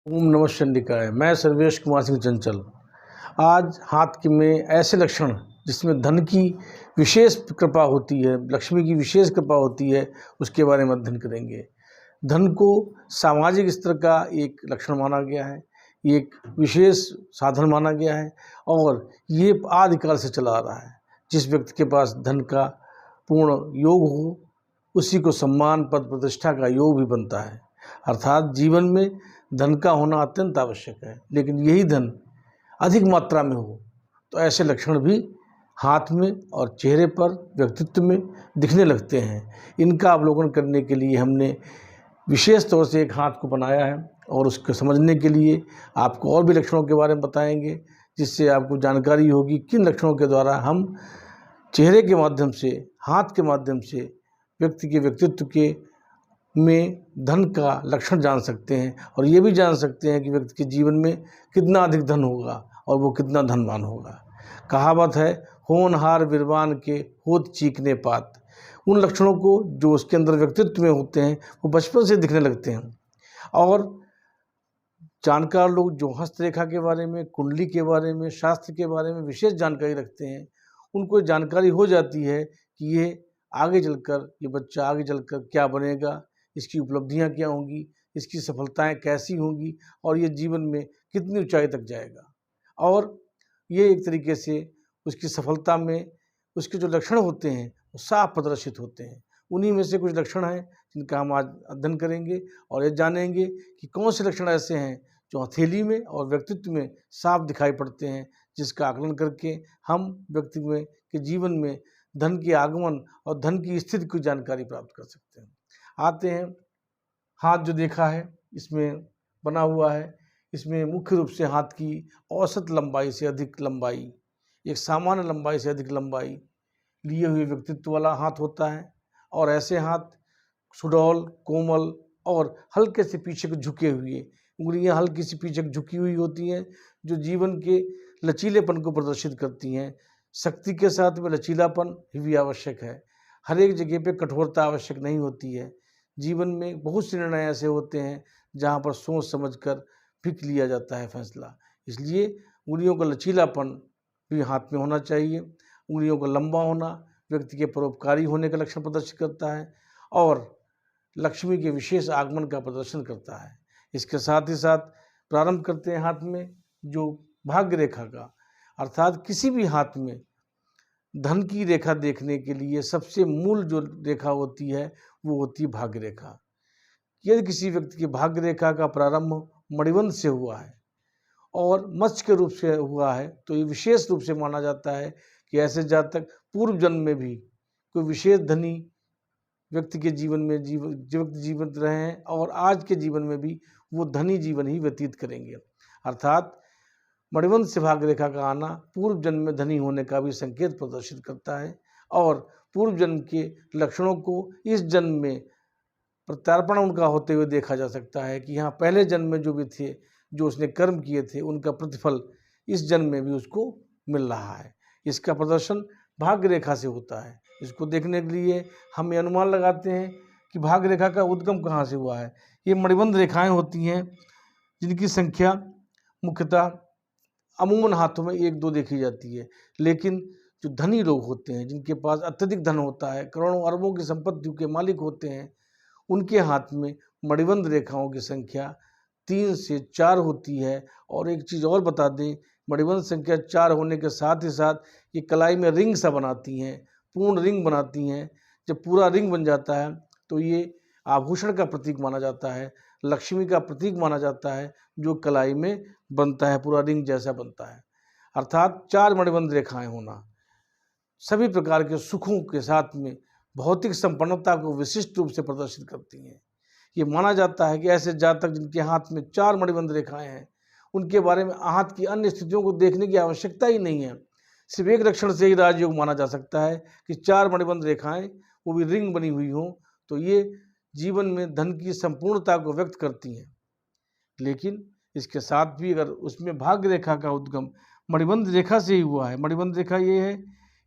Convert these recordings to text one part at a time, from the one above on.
ओम नमः शंडिकाय। मैं सर्वेश कुमार सिंह चंचल। आज हाथ के में ऐसे लक्षण जिसमें धन की विशेष कृपा होती है, लक्ष्मी की विशेष कृपा होती है, उसके बारे में अध्ययन करेंगे। धन को सामाजिक स्तर का एक लक्षण माना गया है, ये एक विशेष साधन माना गया है और ये आदिकाल से चला आ रहा है। जिस व्यक्ति के पास धन का पूर्ण योग हो उसी को सम्मान, पद, प्रतिष्ठा का योग भी बनता है। अर्थात जीवन में धन का होना अत्यंत आवश्यक है, लेकिन यही धन अधिक मात्रा में हो तो ऐसे लक्षण भी हाथ में और चेहरे पर, व्यक्तित्व में दिखने लगते हैं। इनका अवलोकन करने के लिए हमने विशेष तौर से एक हाथ को बनाया है और उसको समझने के लिए आपको और भी लक्षणों के बारे में बताएंगे, जिससे आपको जानकारी होगी किन लक्षणों के द्वारा हम चेहरे के माध्यम से, हाथ के माध्यम से व्यक्ति के व्यक्तित्व के में धन का लक्षण जान सकते हैं और ये भी जान सकते हैं कि व्यक्ति के जीवन में कितना अधिक धन होगा और वो कितना धनवान होगा। कहावत है, होनहार विद्वान के होत चीकने पात। उन लक्षणों को जो उसके अंदर व्यक्तित्व में होते हैं वो बचपन से दिखने लगते हैं। और जानकार लोग जो हस्तरेखा के बारे में, कुंडली के बारे में, शास्त्र के बारे में विशेष जानकारी रखते हैं, उनको जानकारी हो जाती है कि ये आगे चलकर, ये बच्चा आगे चलकर क्या बनेगा, इसकी उपलब्धियां क्या होंगी, इसकी सफलताएं कैसी होंगी और ये जीवन में कितनी ऊंचाई तक जाएगा। और ये एक तरीके से उसकी सफलता में उसके जो लक्षण होते हैं वो साफ प्रदर्शित होते हैं। उन्हीं में से कुछ लक्षण हैं जिनका हम आज अध्ययन करेंगे और ये जानेंगे कि कौन से लक्षण ऐसे हैं जो हथेली में और व्यक्तित्व में साफ दिखाई पड़ते हैं, जिसका आकलन करके हम व्यक्ति में के जीवन में धन के आगमन और धन की स्थिति की जानकारी प्राप्त कर सकते हैं। आते हैं, हाथ जो देखा है इसमें बना हुआ है, इसमें मुख्य रूप से हाथ की औसत लंबाई से अधिक लंबाई, एक सामान्य लंबाई से अधिक लंबाई लिए हुए व्यक्तित्व वाला हाथ होता है। और ऐसे हाथ सुडौल, कोमल और हल्के से पीछे को झुके हुए, उंगलियां हल्की सी पीछे को झुकी हुई होती हैं, जो जीवन के लचीलेपन को प्रदर्शित करती हैं। शक्ति के साथ में लचीलापन भी आवश्यक है। हर एक जगह पे कठोरता आवश्यक नहीं होती है। जीवन में बहुत से निर्णय ऐसे होते हैं जहाँ पर सोच समझकर फिर लिया जाता है फैसला। इसलिए उंगलियों का लचीलापन भी हाथ में होना चाहिए। उंगलियों का लंबा होना व्यक्ति के परोपकारी होने का लक्षण प्रदर्शित करता है और लक्ष्मी के विशेष आगमन का प्रदर्शन करता है। इसके साथ ही साथ प्रारंभ करते हैं हाथ में जो भाग्य रेखा का, अर्थात किसी भी हाथ में धन की रेखा देखने के लिए सबसे मूल जो रेखा होती है वो होती है भाग्य रेखा। यदि किसी व्यक्ति की भाग्य रेखा का प्रारंभ मणिबंध से हुआ है और मत्स्य के रूप से हुआ है तो ये विशेष रूप से माना जाता है कि ऐसे जातक पूर्व जन्म में भी कोई विशेष धनी व्यक्ति के जीवन में जीवित रहे हैं और आज के जीवन में भी वो धनी जीवन ही व्यतीत करेंगे। अर्थात मणिबंध से भाग्य रेखा का आना पूर्व जन्म में धनी होने का भी संकेत प्रदर्शित करता है और पूर्व जन्म के लक्षणों को इस जन्म में प्रत्यार्पण उनका होते हुए देखा जा सकता है कि यहाँ पहले जन्म में जो भी थे, जो उसने कर्म किए थे, उनका प्रतिफल इस जन्म में भी उसको मिल रहा है। इसका प्रदर्शन भाग्य रेखा से होता है। इसको देखने के लिए हम ये अनुमान लगाते हैं कि भाग्य रेखा का उद्गम कहाँ से हुआ है। ये मणिबंध रेखाएं होती हैं जिनकी संख्या मुख्यतः अमूमन हाथों में 1-2 देखी जाती है, लेकिन जो धनी लोग होते हैं, जिनके पास अत्यधिक धन होता है, करोड़ों अरबों की संपत्ति के मालिक होते हैं, उनके हाथ में मणिबंध रेखाओं की संख्या 3 से 4 होती है। और एक चीज़ और बता दें, मणिबंध संख्या 4 होने के साथ ही साथ ये कलाई में रिंग सा बनाती हैं, पूर्ण रिंग बनाती हैं। जब पूरा रिंग बन जाता है तो ये आभूषण का प्रतीक माना जाता है, लक्ष्मी का प्रतीक माना जाता है, जो कलाई में बनता है, पूरा रिंग जैसा बनता है। अर्थात 4 मणिबंध रेखाएं होना सभी प्रकार के सुखों के साथ में भौतिक संपन्नता को विशिष्ट रूप से प्रदर्शित करती हैं। ये माना जाता है कि ऐसे जातक जिनके हाथ में 4 मणिबंध रेखाएं हैं, उनके बारे में हाथ की अन्य स्थितियों को देखने की आवश्यकता ही नहीं है। सिर्फ एक लक्षण से ही राजयोग माना जा सकता है कि 4 मणिबंध रेखाएं, वो भी रिंग बनी हुई हों, तो ये जीवन में धन की संपूर्णता को व्यक्त करती हैं। लेकिन इसके साथ भी अगर उसमें भाग्य रेखा का उद्गम मणिबंध रेखा से ही हुआ है, मणिबंध रेखा ये है,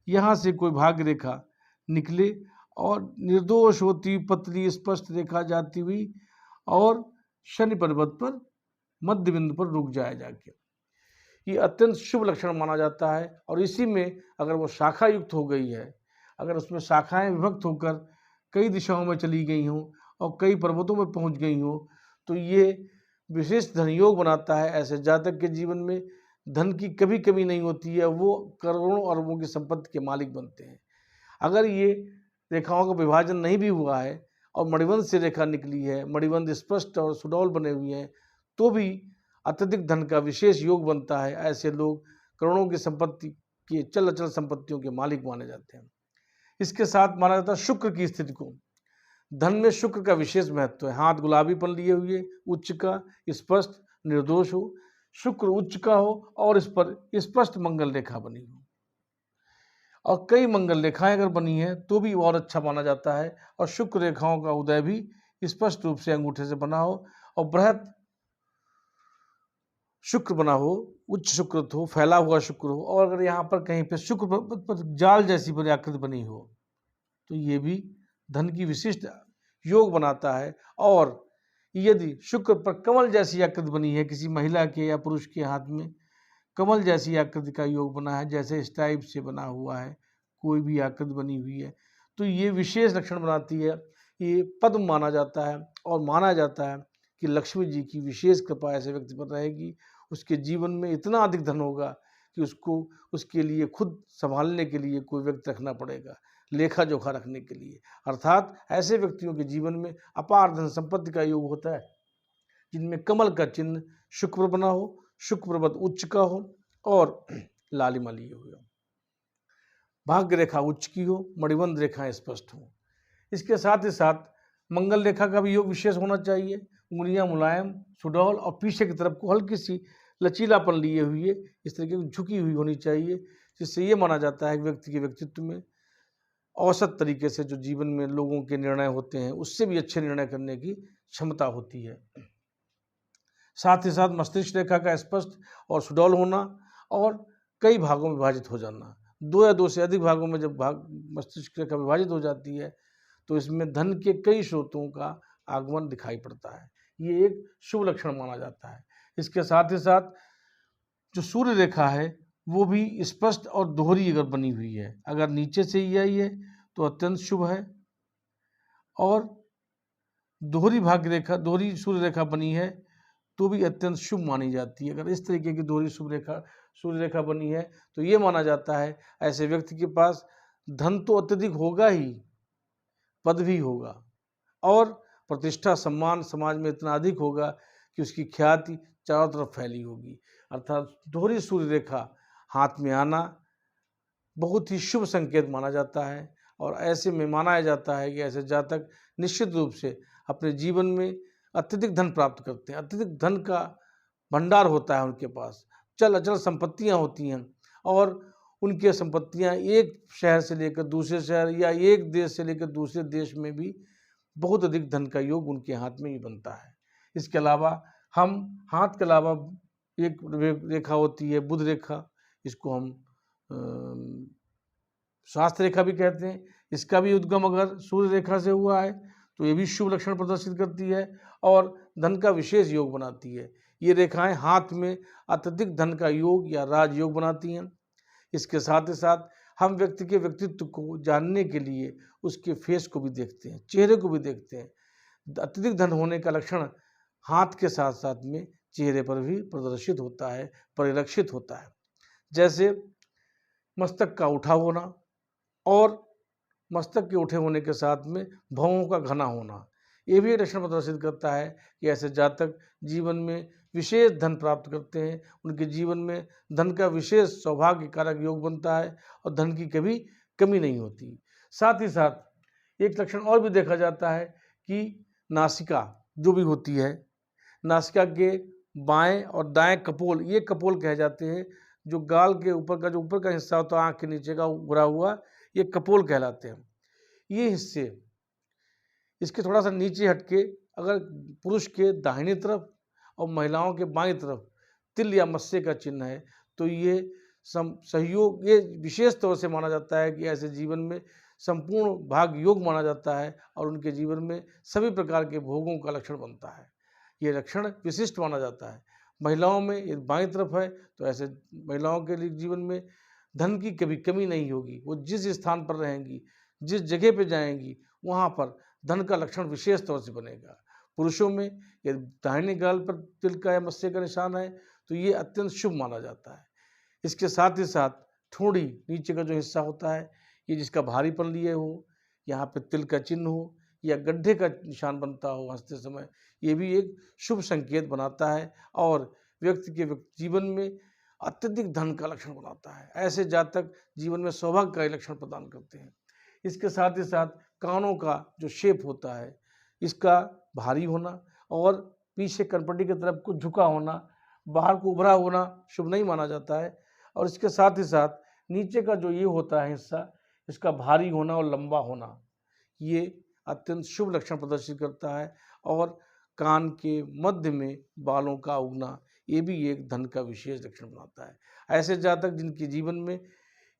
यहाँ से कोई भाग्य रेखा निकले और निर्दोष होती पतली स्पष्ट रेखा जाती हुई और शनि पर्वत पर मध्य बिंदु पर रुक जाए जाके। ये अत्यंत शुभ लक्षण माना जाता है। और इसी में अगर वो शाखा युक्त हो गई है, अगर उसमें शाखाएं विभक्त होकर कई दिशाओं में चली गई हों और कई पर्वतों में पहुंच गई हों, तो ये विशेष धन योग बनाता है। ऐसे जातक के जीवन में धन की कभी कमी नहीं होती है, वो करोड़ों अरबों की संपत्ति के मालिक बनते हैं। अगर ये रेखाओं का विभाजन नहीं भी हुआ है और मणिबंध से रेखा निकली है, मणिबंध स्पष्ट और सुडौल बने हुए हैं, तो भी अत्यधिक धन का विशेष योग बनता है। ऐसे लोग करोड़ों की संपत्ति के चल अचल संपत्तियों के मालिक माने जाते हैं। इसके साथ माना जाता है शुक्र की स्थिति को। धन में शुक्र का विशेष महत्व है। हाथ गुलाबीपन लिए हुए, उच्च का, स्पष्ट, निर्दोष हो, शुक्र उच्च का हो और इस पर स्पष्ट मंगल रेखा बनी हो, और कई मंगल रेखाएं अगर बनी है तो भी और अच्छा माना जाता है। और शुक्र रेखाओं का उदय भी स्पष्ट रूप से अंगूठे से बना हो और बृहत शुक्र बना हो, उच्च शुक्र हो, फैला हुआ शुक्र हो, और अगर यहाँ पर कहीं पे शुक्र पर जाल जैसी बनी आकृति बनी हो, तो ये भी धन की विशिष्ट योग बनाता है। और यदि शुक्र पर कमल जैसी आकृति बनी है, किसी महिला के या पुरुष के हाथ में कमल जैसी आकृति का योग बना है, जैसे इस टाइप से बना हुआ है, कोई भी आकृति बनी हुई है, तो ये विशेष लक्षण बनाती है। ये पद्म माना जाता है और माना जाता है कि लक्ष्मी जी की विशेष कृपा ऐसे व्यक्ति पर रहेगी, उसके जीवन में इतना अधिक धन होगा कि उसको उसके लिए खुद संभालने के लिए कोई व्यक्ति रखना पड़ेगा, लेखा जोखा रखने के लिए। अर्थात ऐसे व्यक्तियों के जीवन में अपार धन संपत्ति का योग होता है, जिनमें कमल का चिन्ह शुक्र बना हो, शुक्र पर्वत उच्च का हो और लालिमा लिए हुए हो, भाग्य रेखा उच्च की हो, मणिबंध रेखाएं स्पष्ट हो। इसके साथ ही साथ मंगल रेखा का भी योग विशेष होना चाहिए। उंगलियां मुलायम, सुडौल और पीछे की तरफ को हल्की सी लचीलापन लिए हुए इस तरीके की झुकी हुई होनी चाहिए, जिससे ये माना जाता है कि व्यक्ति के व्यक्तित्व में औसत तरीके से जो जीवन में लोगों के निर्णय होते हैं, उससे भी अच्छे निर्णय करने की क्षमता होती है। साथ ही साथ मस्तिष्क रेखा का स्पष्ट और सुडौल होना और कई भागों में विभाजित हो जाना। 2 या 2 से अधिक भागों में जब मस्तिष्क रेखा विभाजित हो जाती है, तो इसमें धन के कई स्रोतों का आगमन दिखाई पड़ता है। ये एक शुभ लक्षण माना जाता है। इसके साथ ही साथ जो सूर्य रेखा है वो भी स्पष्ट और दोहरी अगर बनी हुई है, अगर नीचे से ही आई है तो अत्यंत शुभ है, और दोहरी भाग्य रेखा, दोहरी सूर्य रेखा बनी है तो भी अत्यंत शुभ मानी जाती है। अगर इस तरीके की दोहरी सूर्य रेखा बनी है तो ये माना जाता है ऐसे व्यक्ति के पास धन तो अत्यधिक होगा ही, पद भी होगा और प्रतिष्ठा सम्मान समाज में इतना अधिक होगा कि उसकी ख्याति चारों तरफ फैली होगी। अर्थात दोहरी सूर्य रेखा हाथ में आना बहुत ही शुभ संकेत माना जाता है। और ऐसे में माना जाता है कि ऐसे जातक निश्चित रूप से अपने जीवन में अत्यधिक धन प्राप्त करते हैं। अत्यधिक धन का भंडार होता है उनके पास, चल अचल संपत्तियां होती हैं, और उनकी संपत्तियां एक शहर से लेकर दूसरे शहर या एक देश से लेकर दूसरे देश में भी बहुत अधिक धन का योग उनके हाथ में ही बनता है। इसके अलावा हम हाथ के अलावा एक रेखा होती है बुध रेखा, इसको हम स्वास्थ्य रेखा भी कहते हैं। इसका भी उद्गम अगर सूर्य रेखा से हुआ है तो ये भी शुभ लक्षण प्रदर्शित करती है और धन का विशेष योग बनाती है। ये रेखाएं हाथ में अत्यधिक धन का योग या राजयोग बनाती हैं। इसके साथ ही साथ हम व्यक्ति के व्यक्तित्व को जानने के लिए उसके फेस को भी देखते हैं, चेहरे को भी देखते हैं। अत्यधिक धन होने का लक्षण हाथ के साथ साथ में चेहरे पर भी प्रदर्शित होता है, परिलक्षित होता है। जैसे मस्तक का उठा होना और मस्तक के उठे होने के साथ में भौहों का घना होना, ये भी लक्षण प्रदर्शित करता है कि ऐसे जातक जीवन में विशेष धन प्राप्त करते हैं। उनके जीवन में धन का विशेष सौभाग्य कारक योग बनता है और धन की कभी कमी नहीं होती। साथ ही साथ एक लक्षण और भी देखा जाता है कि नासिका जो भी होती है, नासिका के बाएं और दाएं कपोल, ये कपोल कहे जाते हैं। जो गाल के ऊपर का हिस्सा होता है, आँख के नीचे का उभरा हुआ, ये कपोल कहलाते हैं। ये हिस्से इसके थोड़ा सा नीचे हटके अगर पुरुष के दाहिनी तरफ और महिलाओं के बाईं तरफ तिल या मत्स्य का चिन्ह है तो ये सहयोग, ये विशेष तौर से माना जाता है कि ऐसे जीवन में संपूर्ण भाग योग माना जाता है और उनके जीवन में सभी प्रकार के भोगों का लक्षण बनता है। ये लक्षण विशिष्ट माना जाता है। महिलाओं में ये बाईं तरफ है तो ऐसे महिलाओं के लिए जीवन में धन की कभी कमी नहीं होगी। वो जिस स्थान पर रहेंगी, जिस जगह पे जाएंगी, वहाँ पर धन का लक्षण विशेष तौर से बनेगा। पुरुषों में यदि दाहिने गाल पर तिल का या मत्स्य का निशान है तो ये अत्यंत शुभ माना जाता है। इसके साथ ही साथ ठोड़ी नीचे का जो हिस्सा होता है, ये जिसका भारीपन लिए हो, यहाँ पे तिल का चिन्ह हो या गड्ढे का निशान बनता हो हंसते समय, ये भी एक शुभ संकेत बनाता है और व्यक्ति के जीवन में अत्यधिक धन का लक्षण बनाता है। ऐसे जातक जीवन में सौभाग्य का लक्षण प्रदान करते हैं। इसके साथ ही साथ कानों का जो शेप होता है, इसका भारी होना और पीछे कनपट्टी की तरफ को झुका होना, बाहर को उभरा होना शुभ नहीं माना जाता है। और इसके साथ ही साथ नीचे का जो ये होता है हिस्सा, इसका भारी होना और लंबा होना, ये अत्यंत शुभ लक्षण प्रदर्शित करता है। और कान के मध्य में बालों का उगना, ये भी एक धन का विशेष लक्षण बनाता है। ऐसे जातक जिनके जीवन में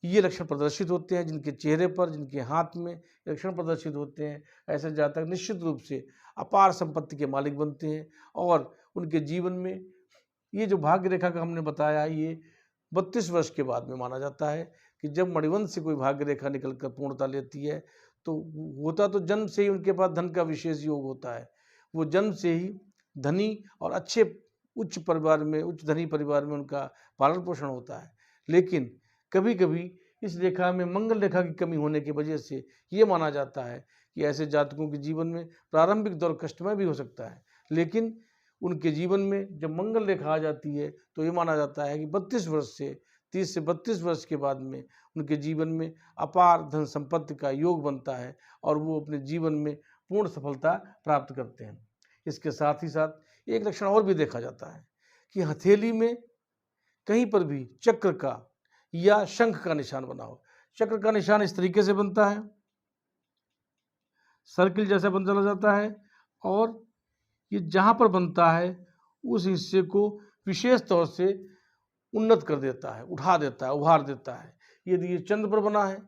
ये लक्षण प्रदर्शित होते हैं, जिनके चेहरे पर, जिनके हाथ में लक्षण प्रदर्शित होते हैं, ऐसे जातक निश्चित रूप से अपार संपत्ति के मालिक बनते हैं। और उनके जीवन में ये जो भाग्य रेखा का हमने बताया, ये 32 वर्ष के बाद में माना जाता है कि जब मणिबंध से कोई भाग्य रेखा निकलकर पूर्णता लेती है तो होता तो जन्म से ही उनके पास धन का विशेष योग होता है। वो जन्म से ही धनी और अच्छे उच्च परिवार में, उच्च धनी परिवार में उनका पालन पोषण होता है। लेकिन कभी कभी इस रेखा में मंगल रेखा की कमी होने की वजह से ये माना जाता है कि ऐसे जातकों के जीवन में प्रारंभिक दौर कष्टमय भी हो सकता है। लेकिन उनके जीवन में जब मंगल रेखा आ जाती है तो ये माना जाता है कि 32 वर्ष से 30 से 32 वर्ष के बाद में उनके जीवन में अपार धन संपत्ति का योग बनता है और वो अपने जीवन में पूर्ण सफलता प्राप्त करते हैं। इसके साथ ही साथ एक लक्षण और भी देखा जाता है कि हथेली में कहीं पर भी चक्र का या शंख का निशान बना हो। चक्र का निशान इस तरीके से बनता है, सर्किल जैसा बन चला जाता है और ये जहाँ पर बनता है उस हिस्से को विशेष तौर से उन्नत कर देता है, उठा देता है, उभार देता है। यदि ये चंद्र पर बना है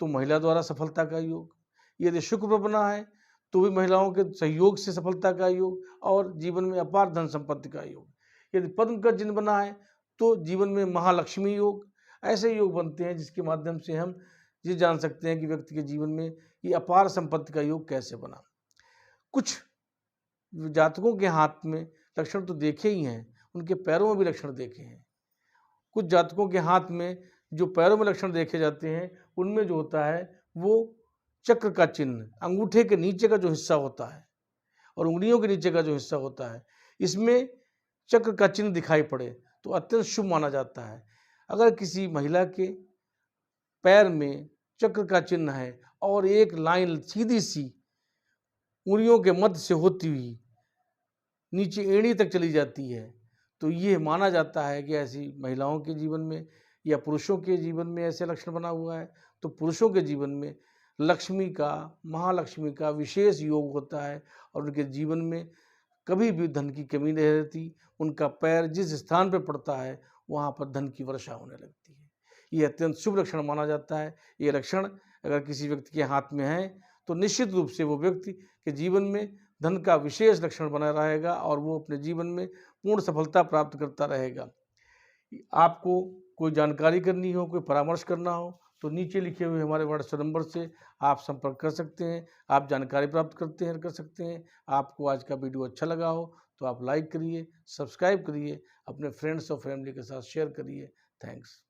तो महिला द्वारा सफलता का योग, यदि शुक्र पर बना है तो भी महिलाओं के सहयोग से सफलता का योग और जीवन में अपार धन संपत्ति का योग। यदि पद्म का चिन्ह बना है तो जीवन में महालक्ष्मी योग। ऐसे योग बनते हैं जिसके माध्यम से हम ये जान सकते हैं कि व्यक्ति के जीवन में ये अपार संपत्ति का योग कैसे बना। कुछ जातकों के हाथ में लक्षण तो देखे ही हैं, उनके पैरों में भी लक्षण देखे हैं। कुछ जातकों के हाथ में जो पैरों में लक्षण देखे जाते हैं उनमें जो होता है वो चक्र का चिन्ह, अंगूठे के नीचे का जो हिस्सा होता है और उंगलियों के नीचे का जो हिस्सा होता है, इसमें चक्र का चिन्ह दिखाई पड़े तो अत्यंत शुभ माना जाता है। अगर किसी महिला के पैर में चक्र का चिन्ह है और एक लाइन सीधी सी उंगलियों के मध्य से होती हुई नीचे एड़ी तक चली जाती है तो ये माना जाता है कि ऐसी महिलाओं के जीवन में या पुरुषों के जीवन में ऐसे लक्षण बना हुआ है तो पुरुषों के जीवन में लक्ष्मी का, महालक्ष्मी का विशेष योग होता है और उनके जीवन में कभी भी धन की कमी नहीं रहती। उनका पैर जिस स्थान पर पड़ता है वहाँ पर धन की वर्षा होने लगती है। ये अत्यंत शुभ लक्षण माना जाता है। ये लक्षण अगर किसी व्यक्ति के हाथ में है तो निश्चित रूप से वो व्यक्ति के जीवन में धन का विशेष लक्षण बना रहेगा और वो अपने जीवन में पूर्ण सफलता प्राप्त करता रहेगा। आपको कोई जानकारी करनी हो, कोई परामर्श करना हो तो नीचे लिखे हुए हमारे व्हाट्सएप नंबर से आप संपर्क कर सकते हैं। आप जानकारी प्राप्त कर सकते हैं। आपको आज का वीडियो अच्छा लगा हो तो आप लाइक करिए, सब्सक्राइब करिए, अपने फ्रेंड्स और फैमिली के साथ शेयर करिए। थैंक्स।